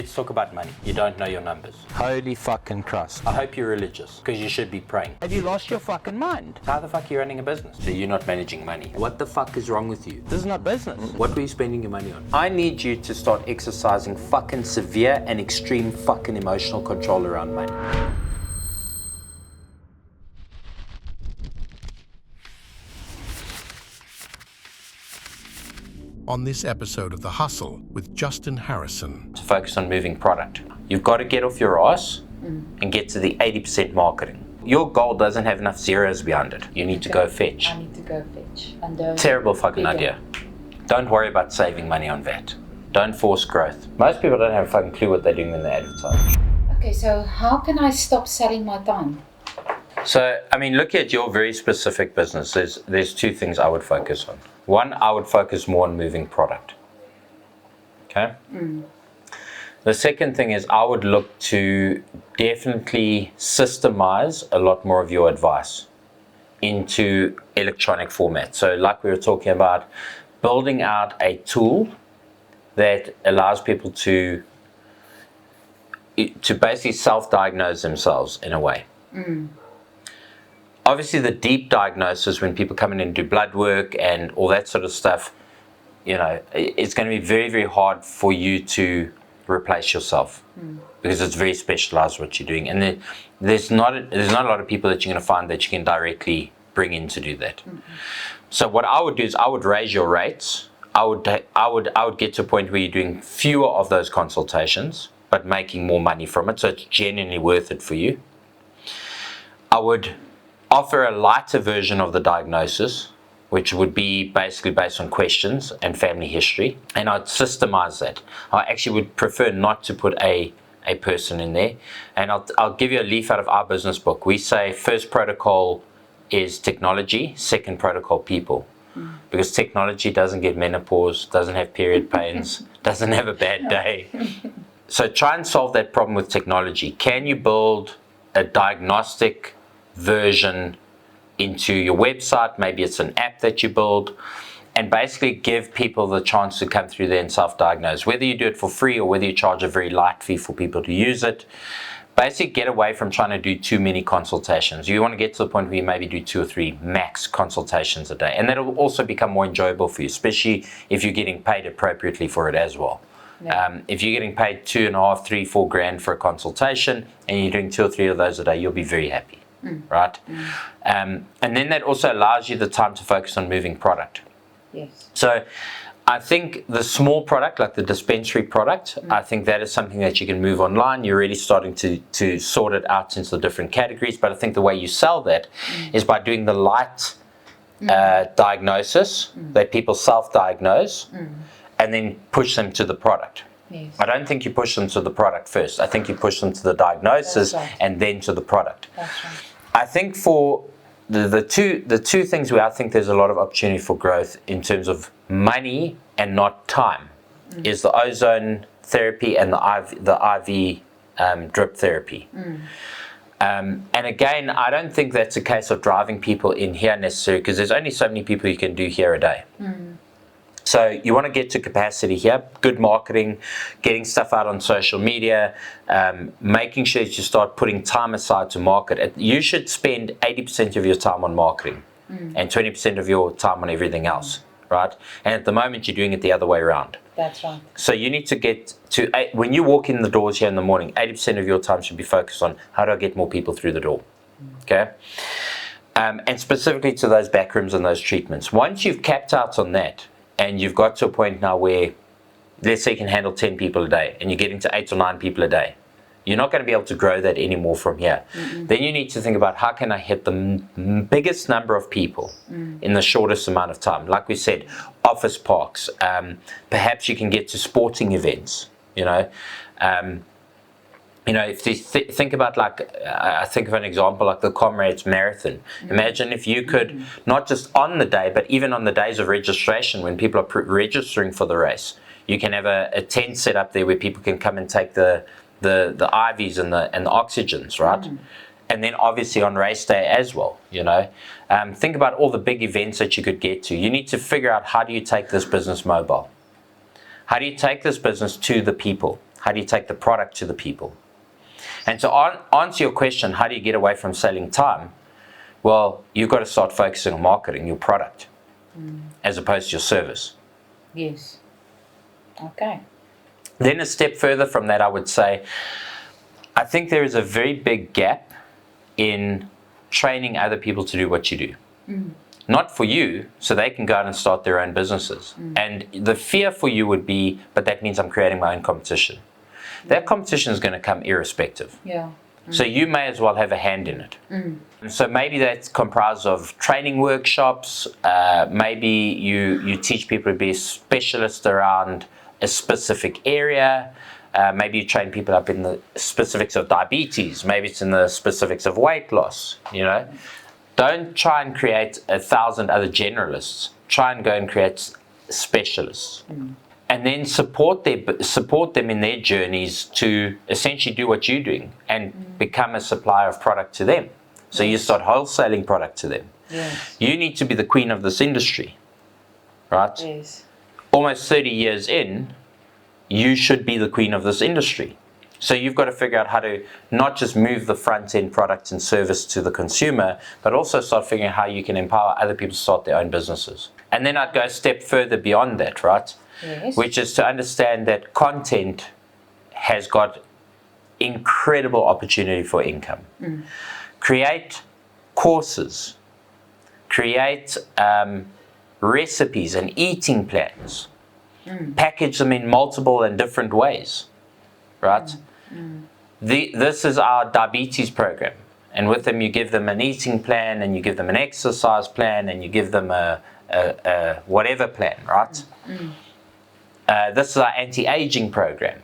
Let's talk about money. You don't know your numbers. Holy fucking Christ. I hope you're religious, because you should be praying. Have you lost your fucking mind? How the fuck are you running a business? So you're not managing money. What the fuck is wrong with you? This is not business. What were you spending your money on? I need you to start exercising fucking severe and extreme fucking emotional control around money. On this episode of The Hustle with Justin Harrison. To focus on moving product. You've got to get off your ass and get to the 80% marketing. Your goal doesn't have enough zeros behind it. You need to go fetch. I need to go fetch. And terrible fucking idea. Don't worry about saving money on that. Don't force growth. Most people don't have a fucking clue what they're doing when they advertise. Okay, so how can I stop selling my time? So, I mean, look at your very specific business. There's two things I would focus on. One, I would focus more on moving product. Okay? The second thing is I would look to definitely systemize a lot more of your advice into electronic format. So like we were talking about, building out a tool that allows people to basically self-diagnose themselves in a way. Obviously, the deep diagnosis, when people come in and do blood work and all that sort of stuff, you know, it's going to be very, very hard for you to replace yourself because it's very specialized what you're doing. And there's not a lot of people that you're going to find that you can directly bring in to do that. So what I would do is I would raise your rates. I would get to a point where you're doing fewer of those consultations, but making more money from it. So it's genuinely worth it for you. I would offer a lighter version of the diagnosis, which would be basically based on questions and family history, and I'd systemize that. I actually would prefer not to put a person in there, and I'll give you a leaf out of our business book. We say first protocol is technology, second protocol people, because technology doesn't get menopause, doesn't have period pains, doesn't have a bad day. So try and solve that problem with technology. Can you build a diagnostic version into your website? Maybe it's an app that you build, and basically give people the chance to come through there and self-diagnose, whether you do it for free or whether you charge a very light fee for people to use it. Basically get away from trying to do too many consultations. You want to get to the point where you maybe do 2 or 3 max consultations a day, and that'll also become more enjoyable for you, especially if you're getting paid appropriately for it as well. If you're getting paid 2.5, 3, 4 grand for a consultation and you're doing 2 or 3 of those a day, you'll be very happy. Right? And then that also allows you the time to focus on moving product. Yes. So I think the small product, like the dispensary product, I think that is something that you can move online. You're already starting to sort it out into the different categories, but I think the way you sell that is by doing the light diagnosis that people self-diagnose and then push them to the product. Yes. I don't think you push them to the product first. I think you push them to the diagnosis and then to the product. That's right. I think for the two things where I think there's a lot of opportunity for growth in terms of money and not time is the ozone therapy and the IV drip therapy. And again, I don't think that's a case of driving people in here necessarily, because there's only so many people you can do here a day. So you want to get to capacity here, good marketing, getting stuff out on social media, making sure that you start putting time aside to market. You should spend 80% of your time on marketing and 20% of your time on everything else, right? And at the moment, you're doing it the other way around. That's right. So you need to get to, when you walk in the doors here in the morning, 80% of your time should be focused on how do I get more people through the door, okay? And specifically to those back rooms and those treatments. Once you've capped out on that, and you've got to a point now where, let's say you can handle 10 people a day, and you're getting to 8 or 9 people a day, you're not going to be able to grow that anymore from here. Then you need to think about how can I hit the biggest number of people in the shortest amount of time. Like we said, office parks, perhaps you can get to sporting events, you know. If you think about, like, I think of an example like the Comrades Marathon. Imagine if you could, not just on the day, but even on the days of registration when people are registering for the race, you can have a tent set up there where people can come and take the IVs and the oxygens, right? And then obviously on race day as well, you know. Think about all the big events that you could get to. You need to figure out, how do you take this business mobile? How do you take this business to the people? How do you take the product to the people? And to answer your question, how do you get away from selling time? Well, you've got to start focusing on marketing your product as opposed to your service. Yes. Okay. Then a step further from that, I would say, I think there is a very big gap in training other people to do what you do. Not for you, so they can go out and start their own businesses. And the fear for you would be, but that means I'm creating my own competition. That competition is going to come irrespective. Yeah. So you may as well have a hand in it. So maybe that's comprised of training workshops. Maybe you teach people to be a specialist around a specific area. Maybe you train people up in the specifics of diabetes. Maybe it's in the specifics of weight loss. Don't try and create 1,000 other generalists. Try and go and create specialists. And then support them in their journeys to essentially do what you're doing and become a supplier of product to them. So you start wholesaling product to them. Yes. You need to be the queen of this industry, right? Yes. Almost 30 years in, you should be the queen of this industry. So you've got to figure out how to not just move the front-end product and service to the consumer, but also start figuring out how you can empower other people to start their own businesses. And then I'd go a step further beyond that, right? Yes. Which is to understand that content has got incredible opportunity for income. Create courses, create recipes and eating plans, package them in multiple and different ways, right? This is our diabetes program, and with them you give them an eating plan, and you give them an exercise plan, and you give them a whatever plan, right? This is our anti-aging program,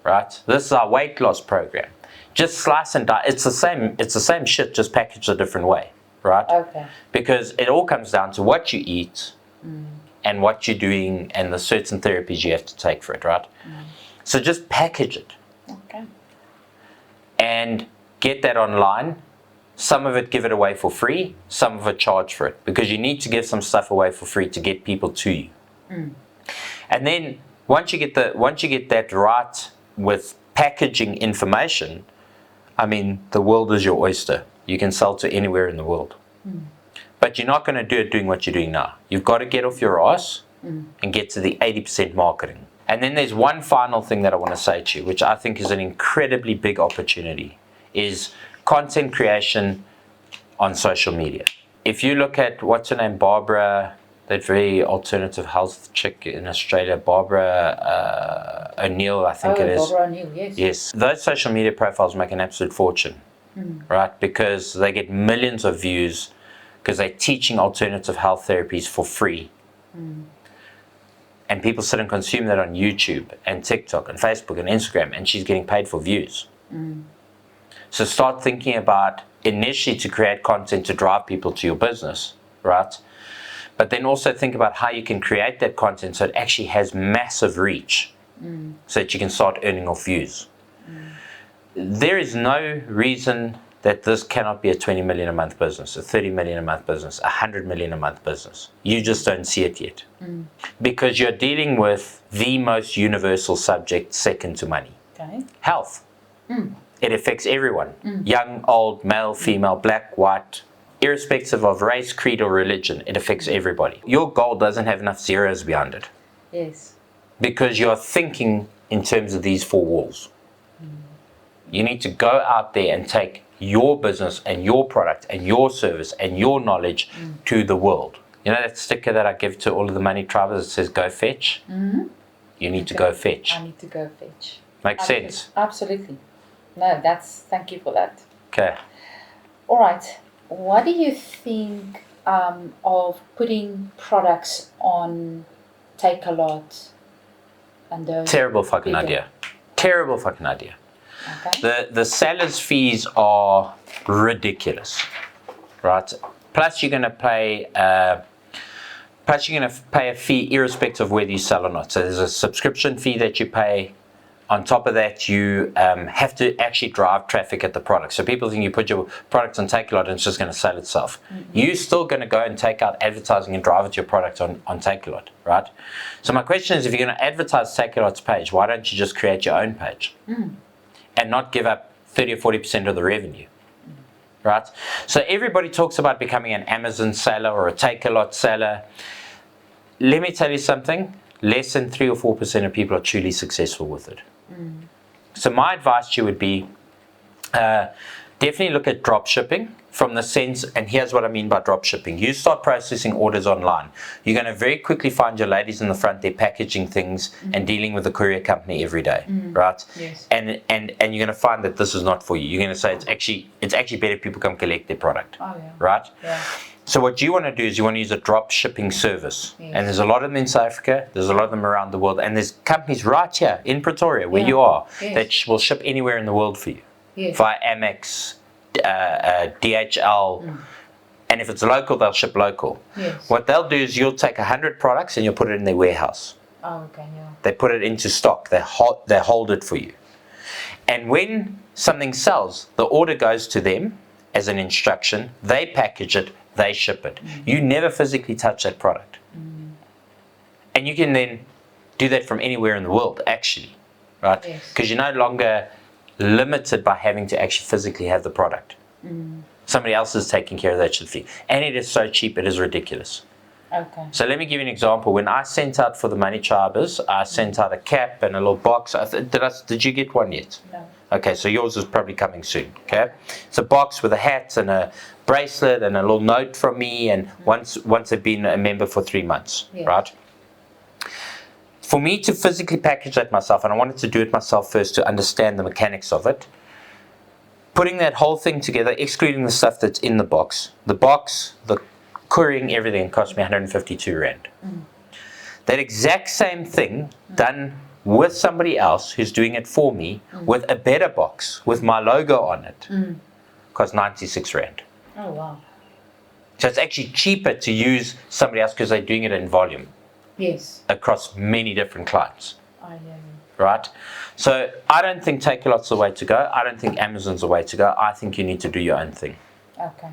right? This is our weight loss program. Just slice and dice. It's the same shit, just packaged a different way, right? Okay. Because it all comes down to what you eat and what you're doing and the certain therapies you have to take for it, right? So just package it Okay. and get that online. Some of it give it away for free, some of it charge for it, because you need to give some stuff away for free to get people to you. And then once you get that right with packaging information, I mean, the world is your oyster. You can sell to anywhere in the world. But you're not going to do it doing what you're doing now. You've got to get off your ass and get to the 80% marketing. And then there's one final thing that I want to say to you, which I think is an incredibly big opportunity, is content creation on social media. If you look at, what's her name, Barbara, that very alternative health chick in Australia, Barbara O'Neill, I think it is. Barbara O'Neill, yes. Yes, those social media profiles make an absolute fortune, right? Because they get millions of views because they're teaching alternative health therapies for free. And people sit and consume that on YouTube and TikTok and Facebook and Instagram, and she's getting paid for views. So start thinking about initially to create content to drive people to your business, right? But then also think about how you can create that content so it actually has massive reach, so that you can start earning off views. There is no reason that this cannot be a 20 million a month business, a 30 million a month business, a 100 million a month business. You just don't see it yet. Because you're dealing with the most universal subject second to money. Okay. Health. It affects everyone. Young, old, male, female, black, white, irrespective of race, creed, or religion. It affects everybody. Your goal doesn't have enough zeros behind it. Yes. Because you're thinking in terms of these four walls. You need to go out there and take your business and your product and your service and your knowledge to the world. You know that sticker that I give to all of the money drivers that says go fetch? You need to go fetch. I need to go fetch. Makes sense? Absolutely. No, thank you for that. Okay. All right. What do you think of putting products on Take-A-Lot and those? Terrible fucking bigger? idea. Terrible fucking idea. Okay. The seller's fees are ridiculous, right? Plus you're going to pay a fee irrespective of whether you sell or not. So there's a subscription fee that you pay On top of that, you have to actually drive traffic at the product. So people think you put your product on Takealot and it's just going to sell itself. You're still going to go and take out advertising and drive it your product on Takealot, right? So my question is, if you're going to advertise Takealot's page, why don't you just create your own page and not give up 30 or 40% of the revenue, right? So everybody talks about becoming an Amazon seller or a Takealot seller. Let me tell you something. Less than 3 or 4% of people are truly successful with it. So my advice to you would be definitely look at drop shipping from the sense, and here's what I mean by drop shipping. You start processing orders online. You're going to very quickly find your ladies in the front there packaging things and dealing with the courier company every day, right? Yes. And you're going to find that this is not for you. You're going to say it's actually better if people come collect their product, right? Yeah. So what you want to do is you want to use a drop shipping service. Yes. And there's a lot of them in South Africa, there's a lot of them around the world, and there's companies right here in Pretoria where you are that will ship anywhere in the world for you. Yes. Via Amex, DHL, and if it's local, they'll ship local. Yes. What they'll do is you'll take 100 products and you'll put it in their warehouse. Oh, okay, yeah. They put it into stock, they hold it for you. And when something sells, the order goes to them as an instruction, they package it, they ship it. You never physically touch that product. And you can then do that from anywhere in the world, actually, right? Because you're no longer limited by having to actually physically have the product. Somebody else is taking care of that shit for you. And it is so cheap, it is ridiculous. Okay. So let me give you an example. When I sent out for the Money Charbers, I sent out a cap and a little box. Did you get one yet? No. Okay, so yours is probably coming soon, okay? It's a box with a hat and a bracelet and a little note from me, and once they've been a member for 3 months, right? For me to physically package that myself, and I wanted to do it myself first to understand the mechanics of it, putting that whole thing together, excluding the stuff that's in the box, the couriering, everything cost me 152 Rand. That exact same thing done with somebody else who's doing it for me with a better box with my logo on it cost 96 Rand. Oh, wow. So it's actually cheaper to use somebody else because they're doing it in volume. Yes. Across many different clients. I hear you. Right? So I don't think Takealot's the way to go. I don't think Amazon's the way to go. I think you need to do your own thing. Okay.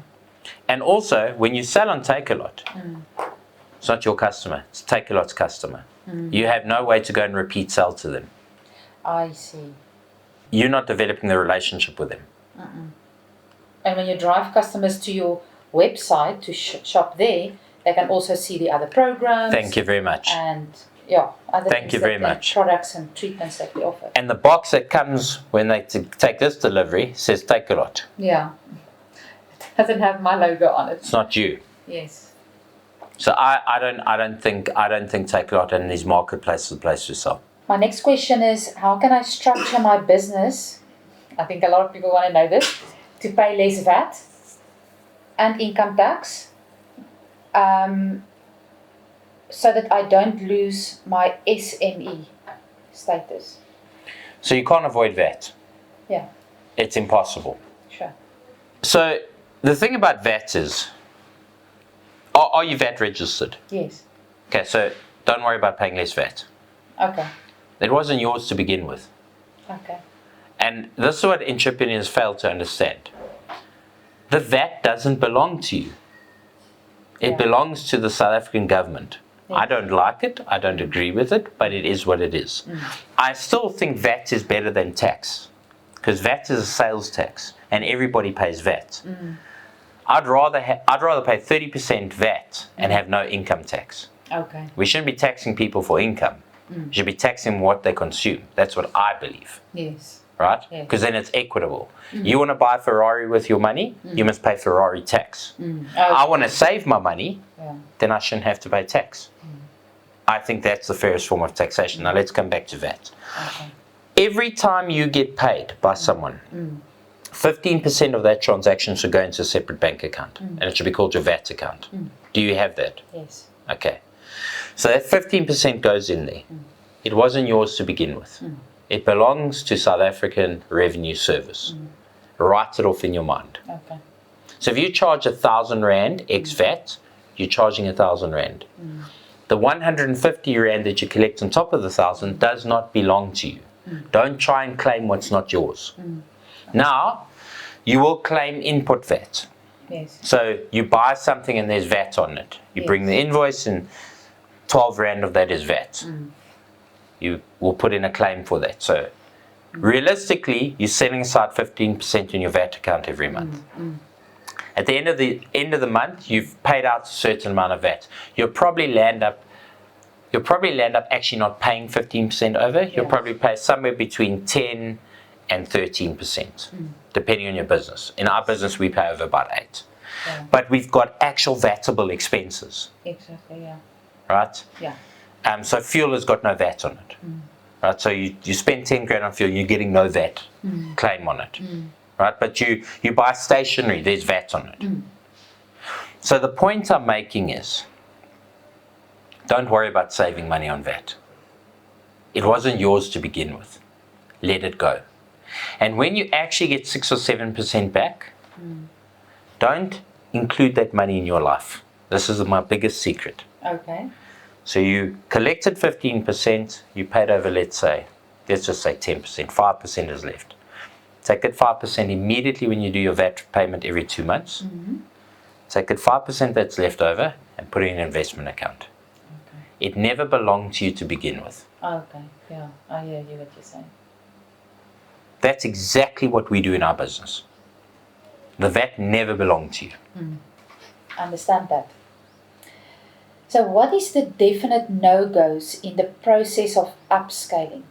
And also, when you sell on Takealot, it's not your customer, it's Takealot's customer. You have no way to go and repeat sell to them. I see. You're not developing the relationship with them. And when you drive customers to your website to shop there, they can also see the other programs. Thank you very much. And other Thank you very much. Products and treatments that we offer. And the box that comes when they take this delivery says Takealot. Yeah. It doesn't have my logo on it. It's not you. Yes. So I don't think Takealot and these marketplaces are the place to sell. My next question is, how can I structure my business? I think a lot of people want to know this, to pay less VAT and income tax, so that I don't lose my SME status. So you can't avoid VAT. Yeah. It's impossible. Sure. So the thing about VAT is, are you VAT registered? Yes. Okay, so don't worry about paying less VAT. Okay. It wasn't yours to begin with. Okay. And this is what entrepreneurs fail to understand. The VAT doesn't belong to you. It belongs to the South African government. I don't like it, I don't agree with it, but it is what it is. I still think VAT is better than tax, because VAT is a sales tax, and everybody pays VAT. I'd rather pay 30% VAT and have no income tax. Okay. We shouldn't be taxing people for income. We should be taxing what they consume. That's what I believe. Yes. Right? Yes. Because then it's equitable. You want to buy a Ferrari with your money, you must pay Ferrari tax. I want to save my money, then I shouldn't have to pay tax. I think that's the fairest form of taxation. Now let's come back to VAT. Okay. Every time you get paid by someone, 15% of that transaction should go into a separate bank account, and it should be called your VAT account. Do you have that? Yes. Okay. So that 15% goes in there. It wasn't yours to begin with. It belongs to South African Revenue Service. Write it off in your mind. Okay. So if you charge 1,000 Rand ex VAT, you're charging 1,000 Rand. The 150 Rand that you collect on top of the 1,000 does not belong to you. Don't try and claim what's not yours. Now, you will claim input VAT. Yes. So you buy something and there's VAT on it. You bring the invoice and 12 Rand of that is VAT. You will put in a claim for that. So realistically, you're setting aside 15% in your VAT account every month. At the end of the month, you've paid out a certain amount of VAT. You'll probably land up actually not paying 15% over. You'll probably pay somewhere between 10 and 13%, depending on your business. In our business, we pay over about 8. Yeah. But we've got actual VATable expenses, Exactly, yeah. right? Yeah. So fuel has got no VAT on it, right? So you spend 10 grand on fuel, you're getting no VAT claim on it, right? But you buy stationery, there's VAT on it. So the point I'm making is, don't worry about saving money on VAT. It wasn't yours to begin with. Let it go. And when you actually get 6 or 7% back, don't include that money in your life. This is my biggest secret. Okay. So you collected 15%, you paid over, let's just say 10%, 5% is left. Take that 5% immediately when you do your VAT payment every 2 months. Take that 5% that's left over and put it in an investment account. It never belonged to you to begin with. Okay, yeah, I hear you what you're saying. That's exactly what we do in our business. The VAT never belonged to you. I understand that. So what is the definite no-goes in the process of upscaling?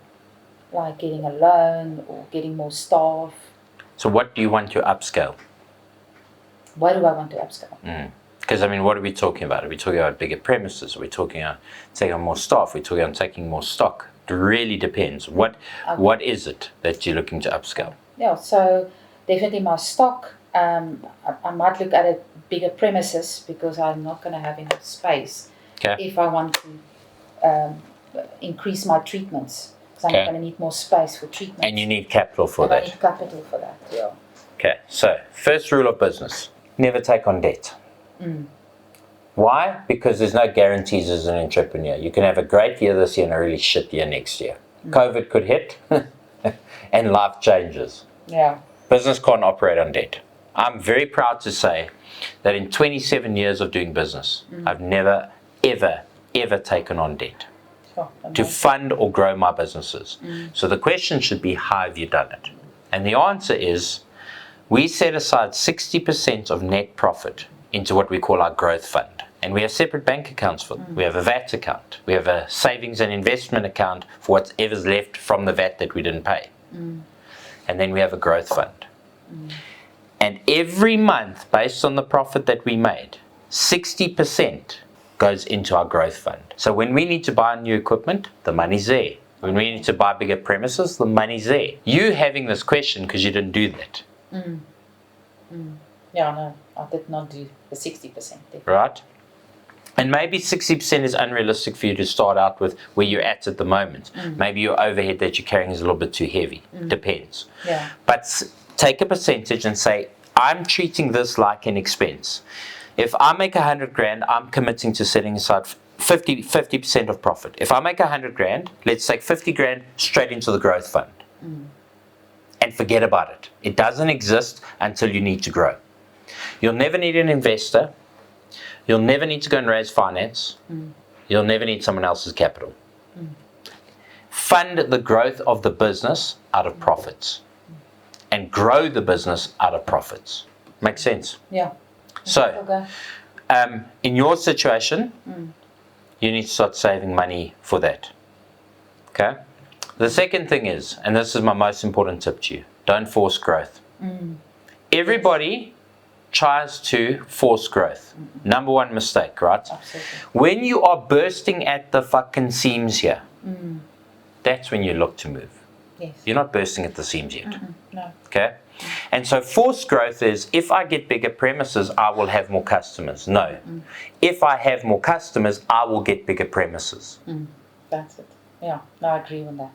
Like getting a loan or getting more staff? So what do you want to upscale? Why do I want to upscale? Because, I mean, what are we talking about? Are we talking about bigger premises? Are we talking about taking on more staff? Are we talking about taking more stock? It really depends. What is it that you're looking to upscale? Yeah, so definitely my stock. I might look at a bigger premises because I'm not going to have enough space if I want to increase my treatments. Because I'm going to need more space for treatments. And you need capital for that. I need capital for that, yeah. Okay, so first rule of business, never take on debt. Why? Because there's no guarantees as an entrepreneur. You can have a great year this year and a really shit year next year. COVID could hit and life changes. Yeah. Business can't operate on debt. I'm very proud to say that in 27 years of doing business, I've never, ever taken on debt to fund or grow my businesses. So the question should be, how have you done it? And the answer is, we set aside 60% of net profit into what we call our growth fund. And we have separate bank accounts for them. We have a VAT account. We have a savings and investment account for whatever's left from the VAT that we didn't pay. And then we have a growth fund. And every month, based on the profit that we made, 60% goes into our growth fund. So when we need to buy new equipment, the money's there. When we need to buy bigger premises, the money's there. You having this question because you didn't do that. Yeah, no, I did not do the 60%. Definitely. Right? And maybe 60% is unrealistic for you to start out with where you're at the moment. Maybe your overhead that you're carrying is a little bit too heavy. Depends. Yeah. But take a percentage and say, I'm treating this like an expense. If I make 100 grand, I'm committing to setting aside 50% of profit. If I make 100 grand, let's take 50 grand straight into the growth fund. And forget about it. It doesn't exist until you need to grow. You'll never need an investor. You'll never need to go and raise finance. You'll never need someone else's capital. Fund the growth of the business out of profits. And grow the business out of profits. Makes sense? Yeah. So, in your situation, you need to start saving money for that. Okay? The second thing is, and this is my most important tip to you, don't force growth. Everybody tries to force growth. Number one mistake, right? Absolutely. When you are bursting at the fucking seams here, that's when you look to move. Yes. You're not bursting at the seams yet. No. Okay? And so forced growth is, if I get bigger premises, I will have more customers. No. If I have more customers, I will get bigger premises. That's it. Yeah, no, I agree on that.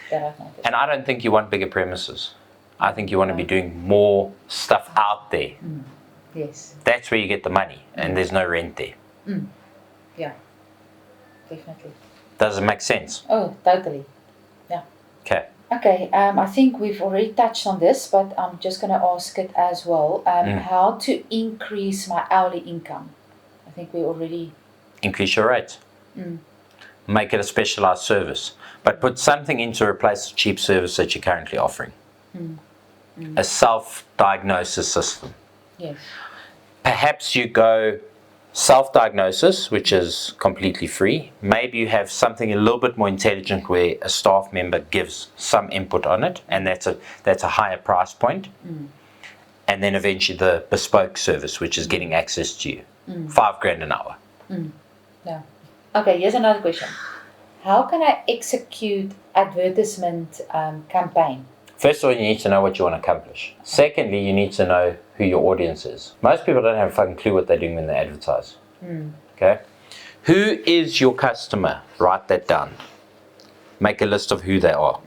That I've noticed. And I don't think you want bigger premises. I think you want to be doing more stuff out there. Yes. That's where you get the money, and there's no rent there. Yeah, definitely. Does it make sense? Oh, totally. Yeah. Okay. Okay, I think we've already touched on this, but I'm just going to ask it as well. How to increase my hourly income? I think we already... Increase your rate. Make it a specialized service. But put something in to replace the cheap service that you're currently offering. A self-diagnosis system. Yes. Perhaps you go self-diagnosis, which is completely free. Maybe you have something a little bit more intelligent where a staff member gives some input on it, and that's a higher price point. And then eventually the bespoke service, which is getting access to you. $5,000 an hour. Yeah. Okay, here's another question. How can I execute advertisement campaign? First of all, you need to know what you want to accomplish. Secondly, you need to know who your audience is. Most people don't have a fucking clue what they're doing when they advertise. Okay? Who is your customer? Write that down. Make a list of who they are.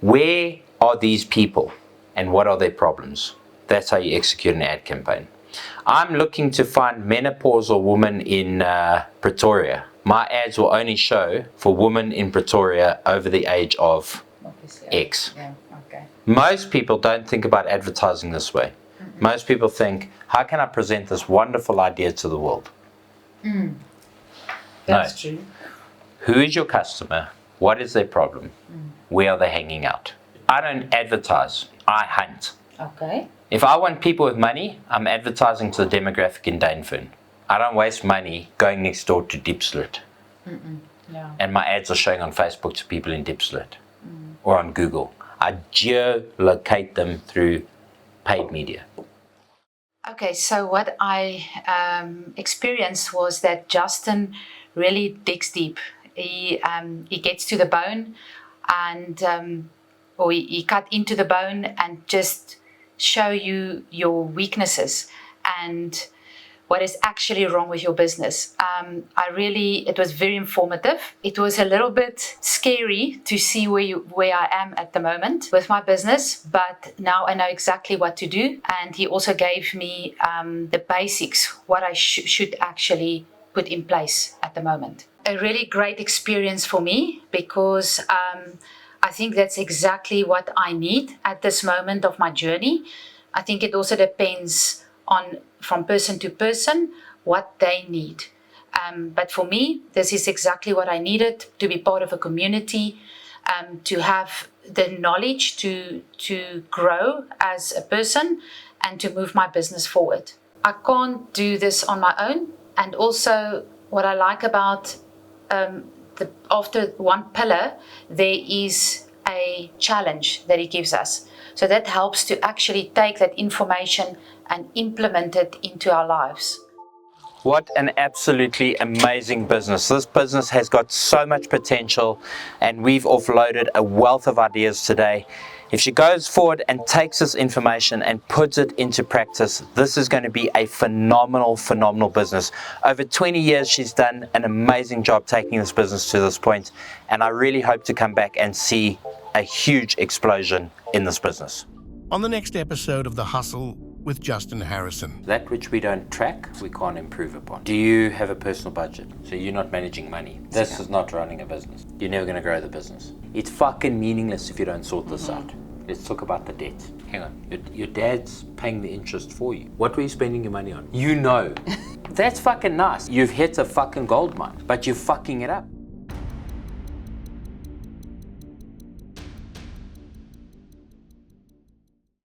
Where are these people and what are their problems? That's how you execute an ad campaign. I'm looking to find menopausal women in Pretoria. My ads will only show for women in Pretoria over the age of X. Yeah, okay. Most people don't think about advertising this way. Most people think, how can I present this wonderful idea to the world? That's true. Who is your customer? What is their problem? Where are they hanging out? I don't advertise. I hunt. Okay. If I want people with money, I'm advertising to the demographic in Dainfern. I don't waste money going next door to Diepsloot. Yeah. And my ads are showing on Facebook to people in Diepsloot or on Google. I geolocate them through paid media. Okay, so what I experienced was that Justin really digs deep. He gets to the bone, and or he cut into the bone and just show you your weaknesses and what is actually wrong with your business. It was very informative. It was a little bit scary to see where I am at the moment with my business, but now I know exactly what to do. And he also gave me the basics, what I should actually put in place at the moment. A really great experience for me because I think that's exactly what I need at this moment of my journey. I think it also depends on from person to person what they need. But for me, this is exactly what I needed to be part of a community, to have the knowledge to grow as a person and to move my business forward. I can't do this on my own. And also what I like about after one pillar, there is a challenge that he gives us. So that helps to actually take that information and implement it into our lives. What an absolutely amazing business. This business has got so much potential, and we've offloaded a wealth of ideas today. If she goes forward and takes this information and puts it into practice, this is going to be a phenomenal, phenomenal business. Over 20 years, she's done an amazing job taking this business to this point, and I really hope to come back and see a huge explosion in this business. On the next episode of The Hustle with Justin Harrison. That which we don't track, we can't improve upon. Do you have a personal budget? So you're not managing money. This is not running a business. You're never going to grow the business. It's fucking meaningless if you don't sort this out. Let's talk about the debt. Hang on. Your dad's paying the interest for you. What were you spending your money on? You know. That's fucking nice. You've hit a fucking gold mine, but you're fucking it up.